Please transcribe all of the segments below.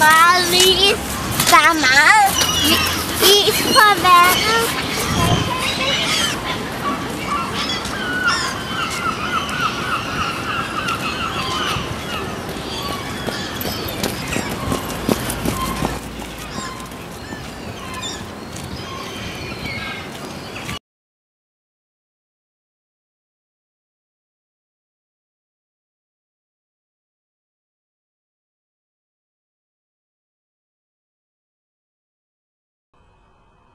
meget is. Der er meget is på vandet.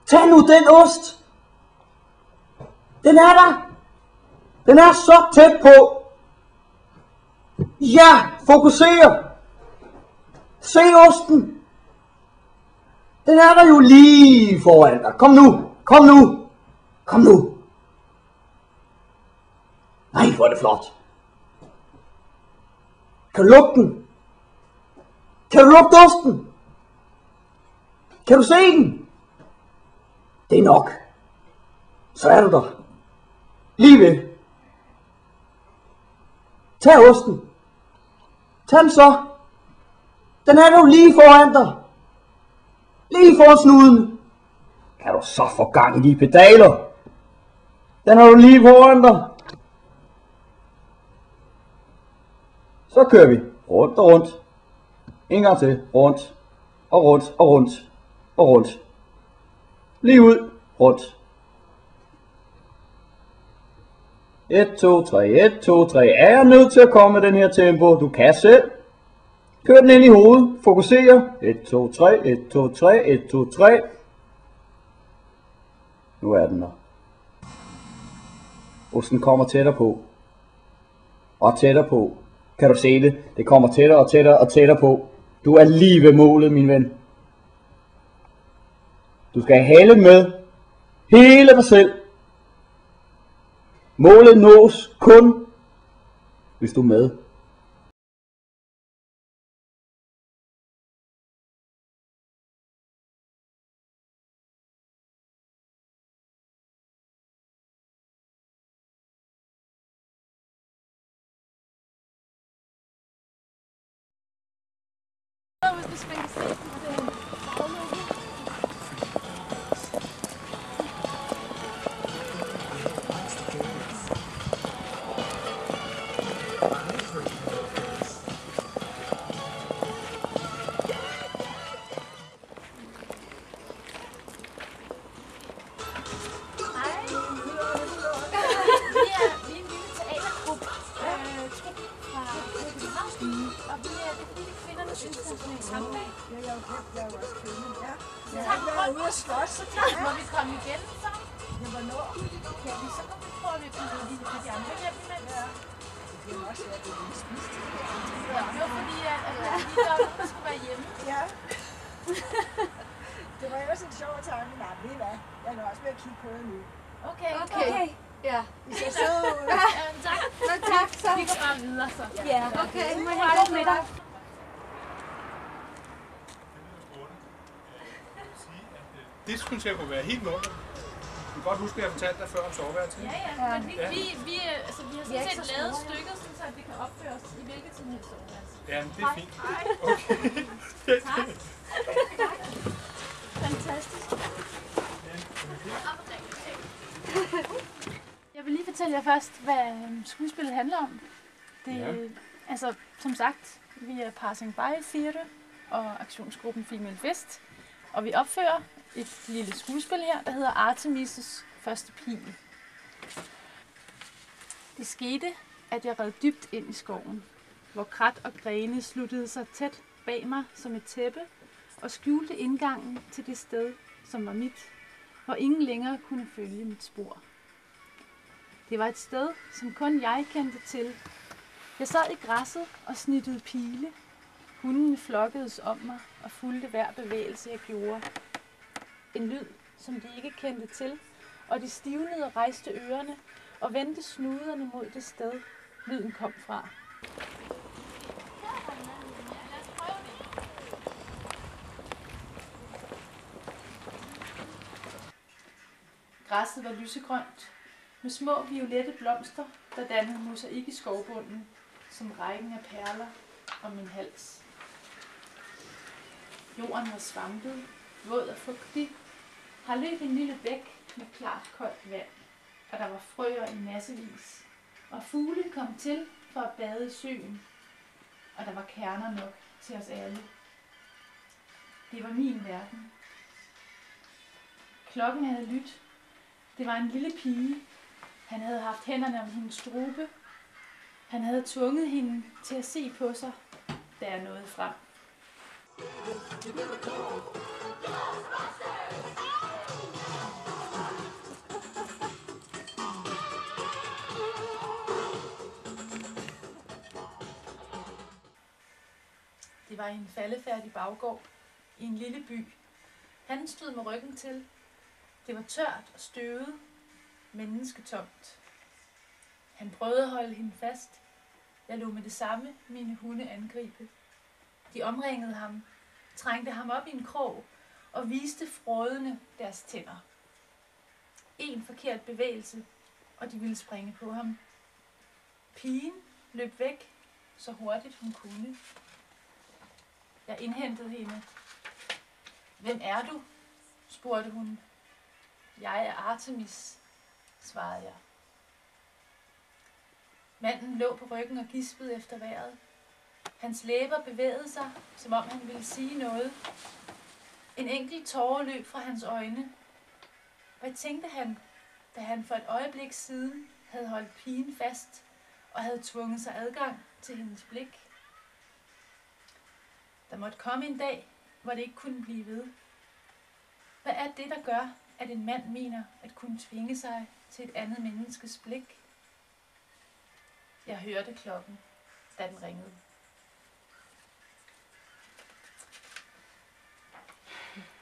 Tag nu den ost. Den er der. Den er så tæt på. Ja, fokuser. Se osten. Den er der jo lige foran dig. Kom nu. Kom nu. Kom nu. Nej, hvor er det flot. Kan du lugte den? Kan du lugte osten? Kan du se den? Det er nok. Så er du der. Lige ved. Tag osten. Tag den så. Den er jo lige foran dig. Lige foran snuden. Kan du så få gang i de pedaler? Den har du lige foran dig. Så kører vi rundt og rundt. En gang til. Rundt og rundt og rundt og rundt. Lige ud, rundt. 1, 2, 3, 1, 2, 3. Er jeg nødt til at komme med den her tempo? Du kan selv. Kør den ind i hovedet. Fokuser. 1, 2, 3, 1, 2, 3, 1, 2, 3. Nu er den der. Osten kommer tættere på. Og tættere på. Kan du se det? Det kommer tættere og tættere og tættere på. Du er lige ved målet, min ven. Du skal have halen med. Hele dig selv. Målet nås kun, hvis du er med. Hvis man kan se det. Må vi komme igen så? Ja, hvornår? Ja, så kan vi prøve at vi kan lige få de andre hjem imens. Ja. Det er også være, det er en spist. Ja, det var fordi, at vi var nogen, der skulle være hjemme. Ja. Det var jo også en sjov tanke. Nej, ved I hvad? Jeg er også ved at kigge på det nu. Okay. Ja. I ser søde ud. Ja, tak. Tak, så. Vi går bare videre så. Ja, okay. Må jeg have lidt med dig? Det synes jeg kunne være helt målet. Du kan godt huske, at jeg fortalte dig før om soveværelset. Ja. Men vi har sådan set lavet stykket, så vi kan opføre os i hvilket som helst soveværelse. Ja, men det er fint. Okay. Tak. Fantastisk. Jeg vil lige fortælle jer først, hvad skuespillet handler om. Det, altså, som sagt, vi er Passing by Theatre og aktionsgruppen Female Fest. Og vi opfører et lille skuespil her, der hedder Artemis' første pil. Det skete, at jeg red dybt ind i skoven, hvor krat og grene sluttede sig tæt bag mig som et tæppe og skjulte indgangen til det sted, som var mit, hvor ingen længere kunne følge mit spor. Det var et sted, som kun jeg kendte til. Jeg sad i græsset og snittede pile. Hundene flokkedes om mig og fulgte hver bevægelse, jeg gjorde. En lyd, som de ikke kendte til, og de stivnede og rejste ørerne og vendte snuderne mod det sted, lyden kom fra. Græsset var lysegrønt, med små violette blomster, der dannede mosaik i skovbunden, som rækken af perler om min hals. Jorden var svampet, våd og fugtig. Her løb en lille bæk med klart koldt vand, og der var frøer i massevis. Og fugle kom til for at bade i søen, og der var kerner nok til os alle. Det var min verden. Klokken havde lyttet. Det var en lille pige. Han havde haft hænderne om hendes strube. Han havde tvunget hende til at se på sig, da jeg nåede frem. Det var i en faldefærdig baggård i en lille by. Han stod med ryggen til. Det var tørt og støvet, mennesketomt. Han prøvede at holde hende fast. Jeg lod med det samme mine hunde angribe. De omringede ham, trængte ham op i en krog og viste frådende deres tænder. En forkert bevægelse, og de ville springe på ham. Pigen løb væk, så hurtigt hun kunne. Jeg indhentede hende. Hvem er du? Spurgte hun. Jeg er Artemis, svarede jeg. Manden lå på ryggen og gispede efter vejret. Hans læber bevægede sig, som om han ville sige noget. En enkelt tåre løb fra hans øjne. Hvad tænkte han, da han for et øjeblik siden havde holdt pigen fast og havde tvunget sig adgang til hendes blik? Der måtte komme en dag, hvor det ikke kunne blive ved. Hvad er det, der gør, at en mand mener at kunne tvinge sig til et andet menneskes blik? Jeg hørte klokken, da den ringede.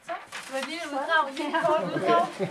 Så, det var lige et uddrag, lige et kort uddrag.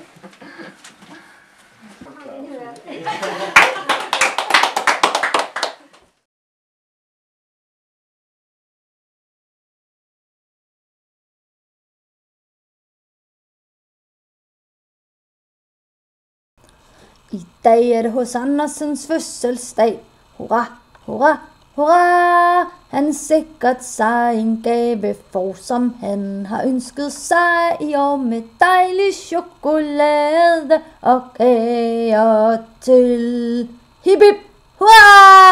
I dag er det hos Andersens fødselsdag. Hurra, hurra, hurra! Han sikret sig en gave for, som han har ønsket sig i år, med dejlig chokolade og kager til. Hip hip, hurra!